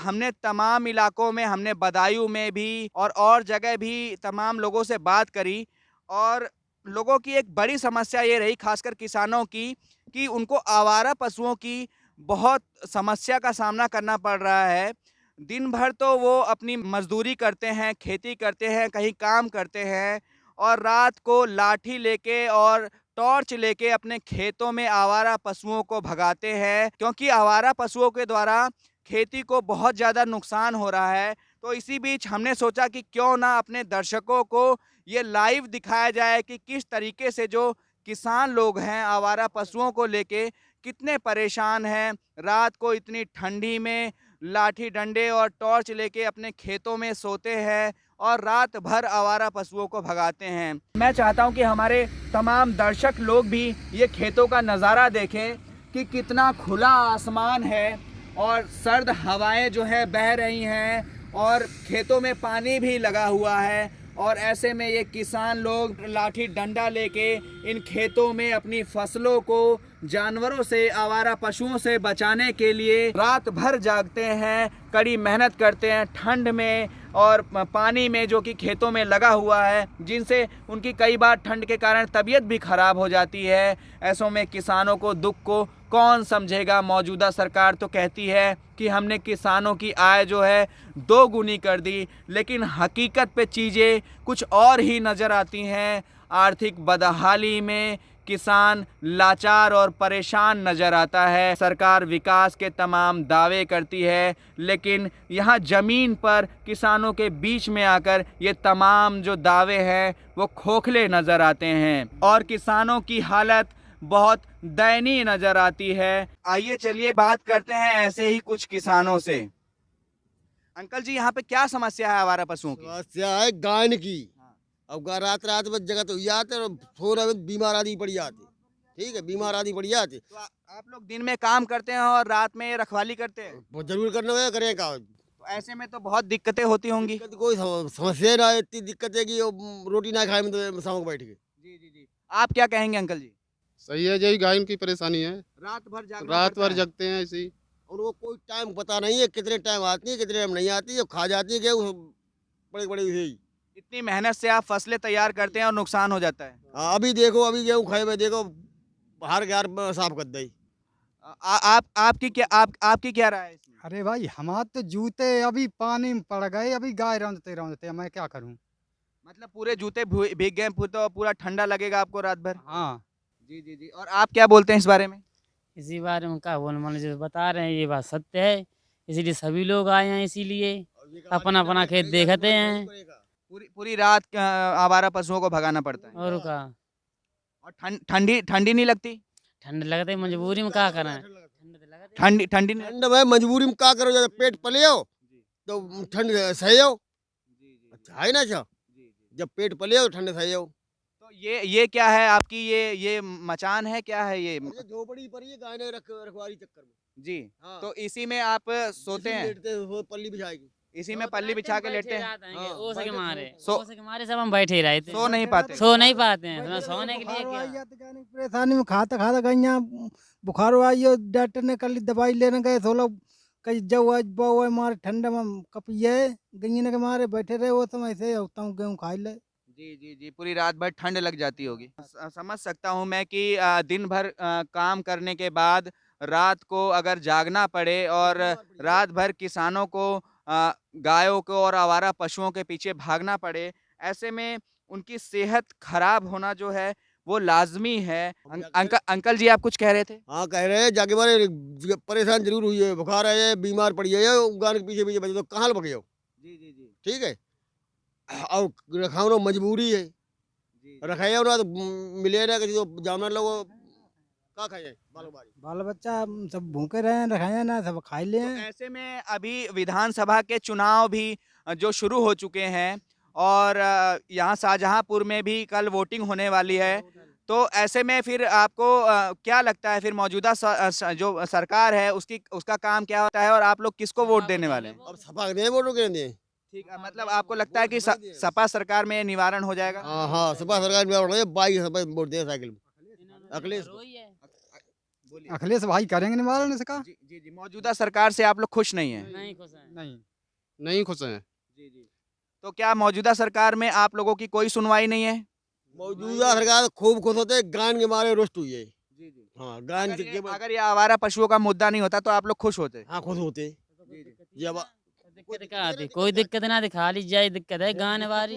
हमने तमाम इलाकों में, हमने बदायूं में भी और जगह भी तमाम लोगों से बात करी और लोगों की एक बड़ी समस्या ये रही, खासकर किसानों की, कि उनको आवारा पशुओं की बहुत समस्या का सामना करना पड़ रहा है। दिन भर तो वो अपनी मज़दूरी करते हैं, खेती करते हैं, कहीं काम करते हैं और रात को लाठी लेके और टॉर्च लेके अपने खेतों में आवारा पशुओं को भगाते हैं, क्योंकि आवारा पशुओं के द्वारा खेती को बहुत ज़्यादा नुकसान हो रहा है। तो इसी बीच हमने सोचा कि क्यों ना अपने दर्शकों को ये लाइव दिखाया जाए कि किस तरीके से जो किसान लोग हैं आवारा पशुओं को लेके कितने परेशान हैं, रात को इतनी ठंडी में लाठी डंडे और टॉर्च लेके अपने खेतों में सोते हैं और रात भर आवारा पशुओं को भगाते हैं। मैं चाहता हूं कि हमारे तमाम दर्शक लोग भी ये खेतों का नज़ारा देखें कि कितना खुला आसमान है और सर्द हवाएं जो है बह रही हैं और खेतों में पानी भी लगा हुआ है और ऐसे में ये किसान लोग लाठी डंडा लेके इन खेतों में अपनी फसलों को जानवरों से, आवारा पशुओं से बचाने के लिए रात भर जागते हैं, कड़ी मेहनत करते हैं ठंड में और पानी में जो कि खेतों में लगा हुआ है, जिनसे उनकी कई बार ठंड के कारण तबीयत भी खराब हो जाती है। ऐसों में किसानों को दुख को कौन समझेगा। मौजूदा सरकार तो कहती है कि हमने किसानों की आय जो है 2 गुनी कर दी, लेकिन हकीकत पे चीज़ें कुछ और ही नज़र आती हैं। आर्थिक बदहाली में किसान लाचार और परेशान नज़र आता है। सरकार विकास के तमाम दावे करती है, लेकिन यहाँ ज़मीन पर किसानों के बीच में आकर ये तमाम जो दावे हैं वो खोखले नज़र आते हैं और किसानों की हालत बहुत दयनीय नज़र आती है। आइए चलिए बात करते हैं ऐसे ही कुछ किसानों से। अंकल जी, यहाँ पे क्या समस्या है आवारा पशुओं की? समस्या है गायन की। हाँ। अब रात रात में जगह तो हुई जाते और सो रहे में बीमार आदमी पड़ जाते। ठीक है, बीमार आदमी पड़ जाते। तो आप लोग दिन में काम करते हैं और रात में रखवाली करते हैं, वो जरूर करना है, करें का। तो ऐसे में तो बहुत दिक्कतें होती होंगी। दिक्कत कोई समस्या ही ना है, इतनी दिक्कत है कि रोटी ना खाए में तो शाम को बैठ के। जी जी जी। आप क्या कहेंगे अंकल जी? सही है, यही गायन की परेशानी है। रात भर जागना रात पड़ता भर है। जगते हैं ऐसे ही। और वो कोई टाइम पता नहीं है, कितने टाइम आती है कितने टाइम नहीं आती है, खा जाती है गेहूँ बड़े बड़े से ही। इतनी मेहनत से आप फसलें तैयार करते हैं और नुकसान हो जाता है। हाँ, अभी देखो, अभी गेहूँ खाए में देखो बाहर ग्यार साफ कर दी। आपकी क्या राय है इसमें? अरे भाई हमारे तो जूते अभी पानी में पड़ गए, अभी गाय रौंदते रौंदते मैं क्या करूं। मतलब पूरे जूते भीग गए, तो पूरा ठंडा लगेगा आपको रात भर। हाँ, जी जी जी। और आप क्या बोलते हैं इस बारे में? इसी बारे में क्या बोल, मान लीजिए बता रहे हैं, ये बात सत्य है। इसीलिए सभी लोग आए हैं, इसीलिए अपना अपना खेत देखते हैं। पूरी पूरी रात आवारा पशुओं को भगाना पड़ता है और का और ठंडी ठंडी नहीं लगती? ठंड लगते मजबूरी में क्या करें। ठंडी नहीं ठंड में मजबूरी में क्या करो, जब पेट पले हो लगती? तो ठंड सही हो। जी जी अच्छा है ना, अच्छा जी जी। जब पेट पले हो ठंड सही हो। तो ये क्या है आपकी, ये मचान है, क्या है ये? ये झोपड़ी पड़ी है गाय ने रखवारी चक्कर में। जी। हाँ, तो इसी में आप सोते इसी में हैं? लेटते हो, पल्ली बिछाएगी। इसी में पल्ली बिछा के लेटते हैं? हाँ, ओसे के मारे सो- ओसे के मारे सब हम बैठे ही रहते सो नहीं पाते? सो नहीं पाते हैं, तो सोने के लिए बुखार आई क्या। है तो जाने की परेशानी में खाता खाता गईया, बुखार आई है, डॉक्टर ने कल दवाई लेने गए तो लोग कहीं जाओ आज बाओ है, मारे ठंडा में कपिए गईया के मारे बैठे रहे, वो समय से होता हूँ गेहूँ खाई ले। जी जी जी। पूरी रात भर ठंड लग जाती होगी। समझ सकता हूँ मैं कि दिन भर काम करने के बाद रात को अगर जागना पड़े और बीमार पड़ जाओ। रात भर किसानों को गायों को और आवारा पशुओं के पीछे भागना पड़े, ऐसे में उनकी सेहत खराब होना जो है वो लाजमी है। अंकल जी, आप कुछ कह रहे थे? हाँ, कह रहे हैं जाके मारे परेशान जरूर हुई है, बुखार है, बीमार पड़ी है, गान के पीछे पीछे बजे तो कहाँ लगे हो। जी जी जी ठीक है, और रखाओ ना मजबूरी है, जी। रखाओ ना तो मिले ना किसी तो जानवर लोग का खाए बालो बारी। बाल बच्चा सब भूखे रहे हैं, रखाया ना सब खाई ले तो हैं। ऐसे में अभी विधानसभा के चुनाव भी जो शुरू हो चुके हैं और यहाँ शाहजहांपुर में भी कल वोटिंग होने वाली है, तो ऐसे में फिर आपको क्या लगता है फिर मौजूदा जो सरकार है उसका काम क्या होता है और आप लोग किसको वोट देने वाले हैं? अब सपा दे वोटों के दे। ठीक है, मतलब आपको लगता है कि सपा सरकार में निवारण हो जाएगा? हाँ हाँ, सपा सरकार में बाइक वोट दे साइकिल में अखिलेश को। बोलिए। अखिलेश भाई करेंगे निवारण इसका। जी जी जी, मौजूदा सरकार से आप लोग खुश नहीं हैं? नहीं खुश हैं। नहीं, नहीं खुश हैं। जी जी। तो क्या मौजूदा सरकार में आप लोगों की कोई सुनवाई नहीं है? मौजूदा सरकार खूब खुश होते, गान के मारे रुष्ट हुई है। जी जी। हाँ, गान अगर ये के अगर ये आवारा पशुओं का मुद्दा नहीं होता तो आप लोग खुश होते? हाँ खुश होते। जी जी। ये अब दिक्कत क्या आती? कोई दिक्कत ना आती, खाली जाए दिक्कत है गाने वाली।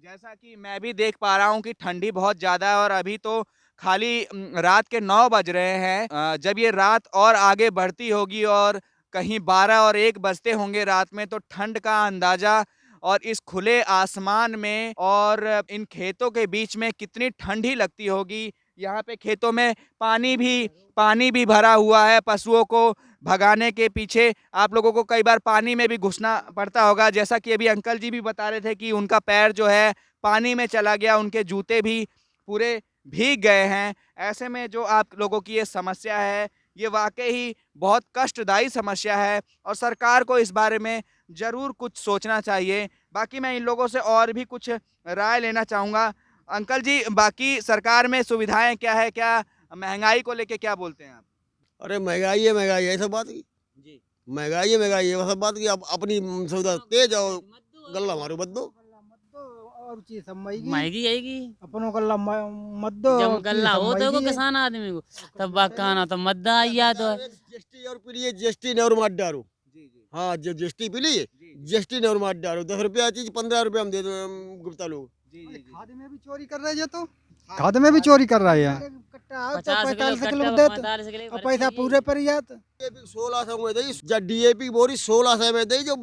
जैसा कि मैं भी देख पा रहा हूँ कि ठंडी बहुत ज़्यादा है और अभी तो खाली रात के 9 बज रहे हैं। जब ये रात और आगे बढ़ती होगी और कहीं 12 और 1 बजते होंगे रात में तो ठंड का अंदाज़ा और इस खुले आसमान में और इन खेतों के बीच में कितनी ठंडी लगती होगी। यहाँ पे खेतों में पानी भी भरा हुआ है। पशुओं को भगाने के पीछे आप लोगों को कई बार पानी में भी घुसना पड़ता होगा। जैसा कि अभी अंकल जी भी बता रहे थे कि उनका पैर जो है पानी में चला गया, उनके जूते भी पूरे भीग गए हैं। ऐसे में जो आप लोगों की ये समस्या है, ये वाक़ई ही बहुत कष्टदायी समस्या है और सरकार को इस बारे में ज़रूर कुछ सोचना चाहिए। बाकी मैं इन लोगों से और भी कुछ राय लेना चाहूँगा। अंकल जी, बाकी सरकार में सुविधाएँ क्या है? क्या महँगाई को लेके क्या बोलते हैं आप? अरे महंगाई है, सब बात की जी। महंगाई है, वो सब बात की। अब अपनी सौदा तेज और गल्ला मारो बद दो। और चीज समझेगी महंगी आएगी। अपनों गल्ला मत दो जब और चीज गल्ला हो तो को समझेगी। किसान आदमी को तब बाकाना तो मद्दा आया तो है। जीएसटी और पी लिए, जीएसटी ने और मार डालो। जी, जी। हाँ, जो जीएसटी पी लिए, जी, जीएसटी ने और मार डालो। 10 रुपया चीज 15 रुपया हम दे दो गुप्ता लोग। जी, जी, जी। खाद में भी चोरी कर रहे हैं, ये तो खाद में भी चोरी कर रहे हैं। कट्टा आओ तो 50 किलो 45 किलो कट्टा देते 45 किलो और पैसा पूरे पर ही जात। डीएपी 1600 में दी, जब डीएपी बोरी 1600 में दी, जो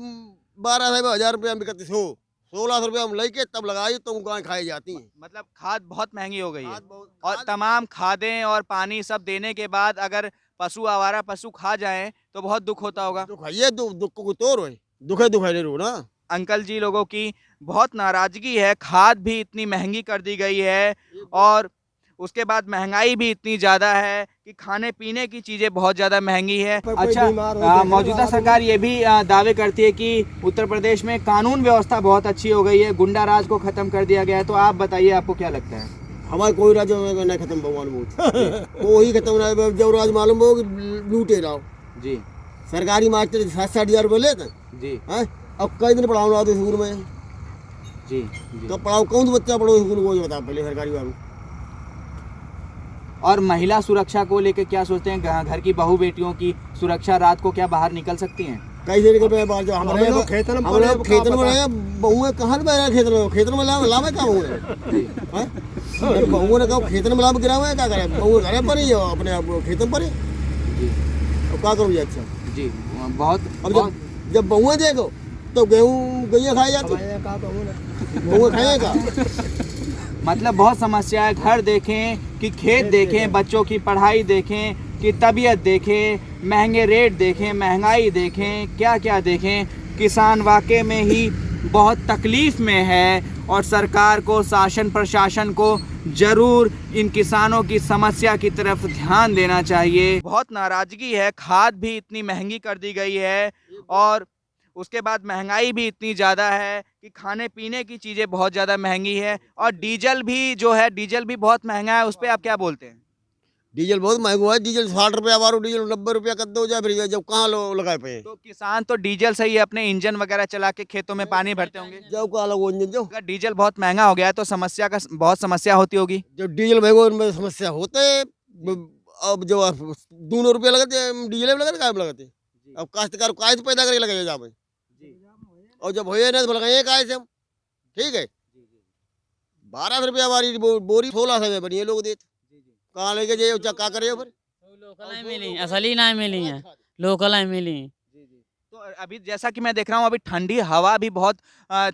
1200 में 1000 रुपया में बिकती हो। 1600 रुपया हम लेके तब लगाई तो गाय खाई जाती हैं। मतलब खाद बहुत महँगी हो गई है खाद बहुत- और खाद- तमाम खादें और पानी सब देने के बाद अगर आवारा पशु खा जाएँ तो बहुत दुःख होता होगा। दुख है ये, दुख को तोड़ है, दुख है नहीं रो ना। अंकल जी लोगों की बहुत नाराज़गी है, खाद भी इतनी महँगी कर दी गई है और उसके बाद महँगाई भी इतनी ज़्यादा है कि खाने-पीने की चीज़ें बहुत ज़्यादा महँगी है। अच्छा, मौजूदा सरकार ये भी दावे करती है कि उत्तर प्रदेश में कानून व्यवस्था बहुत अच्छी हो गई है, गुंडा राज को ख़त्म कर दिया गया है, तो आप बताइए आपको क्या लगता है? हमारे कोई राज नहीं खत्म भगवान बहुत कोई खत्म नहीं। जब राज मालूम हो कि लूटे रहो। जी, सरकारी मास्टर 60-60 रुपये लेते जी, हैं। अब कई दिन पढ़ाओ ना स्कूल में, जी, जी। कब पढ़ाओ, कौन सा बच्चा पढ़ो स्कूल को, बता पहले सरकारी वालों। और महिला सुरक्षा को लेके क्या सोचते हैं? घर की बहू बेटियों की सुरक्षा, रात को क्या बाहर निकल सकती हैं? कई से निकल पे बाहर जो हमारे खेतन में रहे बहुएं कहाँ रहे खेतन में लावे का बहुएं ने कहा खेतन में लाभ गिरावे क्या करे, बहुएं घरे पर ही अपने खेतन पर ही। अब क्या करूँ? अच्छा जी, बहुत अब जब बहुएं देखो तो गेहूँ गैया खाई जाती, बहुएं खाएगा। मतलब बहुत समस्या है। घर देखें कि खेत देखें, बच्चों की पढ़ाई देखें कि तबीयत देखें, महंगे रेट देखें, महंगाई देखें, क्या क्या देखें। किसान वाकई में ही बहुत तकलीफ़ में है और सरकार को, शासन प्रशासन को ज़रूर इन किसानों की समस्या की तरफ ध्यान देना चाहिए। बहुत नाराज़गी है, खाद भी इतनी महंगी कर दी गई है और उसके बाद महंगाई भी इतनी ज़्यादा है कि खाने-पीने की चीज़ें बहुत ज़्यादा महंगी है और डीजल भी जो है, डीजल भी बहुत महँगा है। उस पे आप क्या बोलते हैं? डीजल बहुत महंगा है। डीजल 60 रुपया बारो, डीजल 90 रुपया कर दो जाए, फिर जब कहाँ लगाए पे। तो किसान तो डीजल से ही अपने इंजन वगैरह चला के खेतों में पानी भरते होंगे। जब कहाँ लगो इंजन जो अगर डीजल बहुत महँगा हो गया है तो बहुत समस्या होती होगी। जब डीजल महंगा उनमें समस्या होते है। अब जो 2 रुपया लगाते डीजल में लगाते, काय में लगाते। अब काश्तकार काय से पैदा करके लगाए जाए, और जब होए ना तो लगाए काय से हम, ठीक है। 12 रुपया हमारी बोरी 1600 में बनी है, लोग देते कहाँ लेके जाइए, क्या करे फिर। लोकल ही मिली, असली ना मिली है, लोकल ही मिली। तो अभी जैसा कि मैं देख रहा हूँ, अभी ठंडी हवा भी बहुत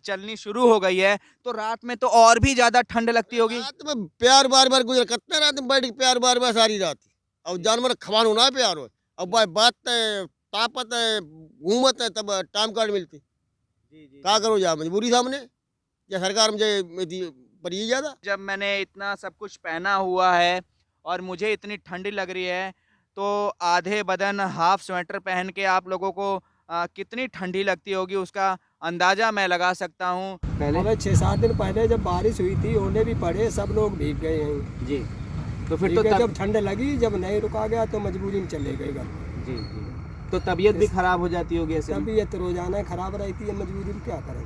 चलनी शुरू हो गई है, तो रात में तो और भी ज्यादा ठंड लगती होगी। रात में प्यार बार बार गुजर करते, रात में बैठ के प्यार बार बार सारी रात। अब जानवर खवान होना है प्यार हो, अब भाई बात है, तापत है, घूमत है, तब टाइम कार्ड मिलती। क्या करो जा मजबूरी सामने, या सरकार मुझे पर ये ज्यादा। जब मैंने इतना सब कुछ पहना हुआ है और मुझे इतनी ठंडी लग रही है, तो आधे बदन हाफ स्वेटर पहन के आप लोगों को कितनी ठंडी लगती होगी उसका अंदाजा मैं लगा सकता हूँ। पहले हमें 6-7 दिन पहले जब बारिश हुई थी, ओले भी पड़े, सब लोग भीग गए हैं। जी, तो फिर ठीक तो है, जब ठंड लगी, जब नहीं रुका गया तो मजबूरी में चले गए घर। जी जी, तो तबीयत भी खराब हो जाती होगी ऐसे में? तबीयत रोजाना खराब रहती है, मजबूरी में क्या करें।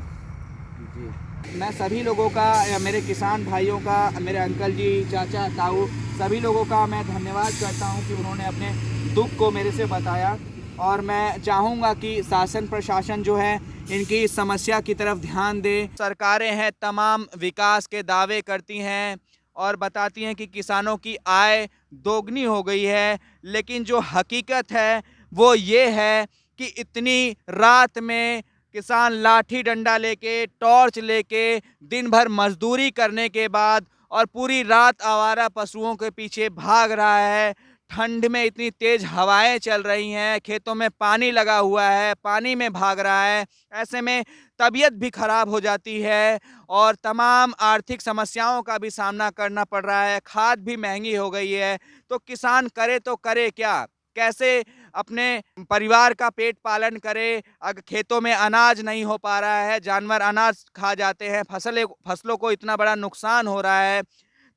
जी, मैं सभी लोगों का, मेरे किसान भाइयों का, मेरे अंकल जी, चाचा, ताऊ, सभी लोगों का मैं धन्यवाद करता हूं कि उन्होंने अपने दुख को मेरे से बताया। और मैं चाहूँगा कि शासन प्रशासन जो है इनकी इस समस्या की तरफ ध्यान दे। सरकारें हैं तमाम विकास के दावे करती हैं और बताती हैं कि किसानों की आय दोगुनी हो गई है, लेकिन जो हकीकत है वो ये है कि इतनी रात में किसान लाठी डंडा लेके, टॉर्च लेके दिन भर मजदूरी करने के बाद और पूरी रात आवारा पशुओं के पीछे भाग रहा है। ठंड में इतनी तेज हवाएं चल रही हैं, खेतों में पानी लगा हुआ है, पानी में भाग रहा है। ऐसे में तबीयत भी खराब हो जाती है और तमाम आर्थिक समस्याओं का भी सामना करना पड़ रहा है। खाद भी महंगी हो गई है, तो किसान करे तो करे क्या? कैसे अपने परिवार का पेट पालन करे? अगर खेतों में अनाज नहीं हो पा रहा है, जानवर अनाज खा जाते हैं, फसलों को इतना बड़ा नुकसान हो रहा है,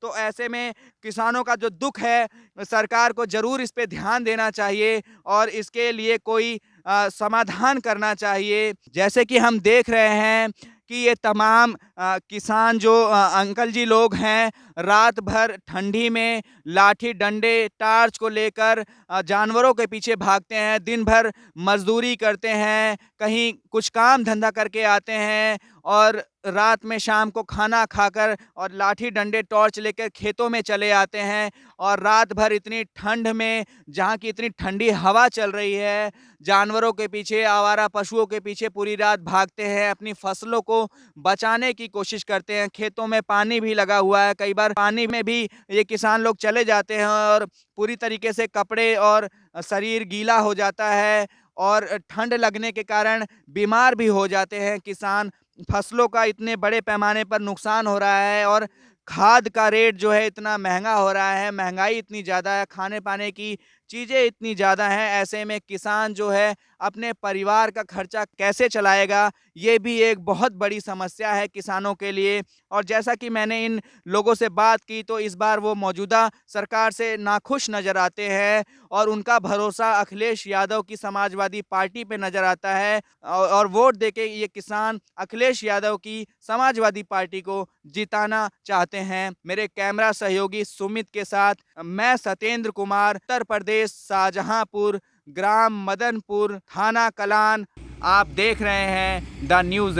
तो ऐसे में किसानों का जो दुख है, सरकार को ज़रूर इस पे ध्यान देना चाहिए और इसके लिए कोई समाधान करना चाहिए। जैसे कि हम देख रहे हैं कि ये तमाम किसान जो अंकल जी लोग हैं, रात भर ठंडी में लाठी डंडे टार्च को लेकर जानवरों के पीछे भागते हैं, दिन भर मजदूरी करते हैं, कहीं कुछ काम धंधा करके आते हैं और रात में शाम को खाना खाकर और लाठी डंडे टॉर्च लेकर खेतों में चले आते हैं। और रात भर इतनी ठंड में, जहाँ की इतनी ठंडी हवा चल रही है, जानवरों के पीछे, आवारा पशुओं के पीछे पूरी रात भागते हैं, अपनी फसलों को बचाने की कोशिश करते हैं। खेतों में पानी भी लगा हुआ है, कई बार पानी में भी ये किसान लोग चले जाते हैं और पूरी तरीके से कपड़े और शरीर गीला हो जाता है और ठंड लगने के कारण बीमार भी हो जाते हैं किसान। फसलों का इतने बड़े पैमाने पर नुकसान हो रहा है और खाद का रेट जो है इतना महंगा हो रहा है, महंगाई इतनी ज़्यादा है, खाने पाने की चीज़ें इतनी ज़्यादा हैं। ऐसे में किसान जो है अपने परिवार का खर्चा कैसे चलाएगा, ये भी एक बहुत बड़ी समस्या है किसानों के लिए। और जैसा कि मैंने इन लोगों से बात की, तो इस बार वो मौजूदा सरकार से नाखुश नज़र आते हैं और उनका भरोसा अखिलेश यादव की समाजवादी पार्टी पे नज़र आता है और वोट देके ये किसान अखिलेश यादव की समाजवादी पार्टी को जिताना चाहते हैं। मेरे कैमरा सहयोगी सुमित के साथ मैं सतेंद्र कुमार, उत्तर प्रदेश, शाहजहांपुर, ग्राम मदनपुर, थाना कलान। आप देख रहे हैं द न्यूज़।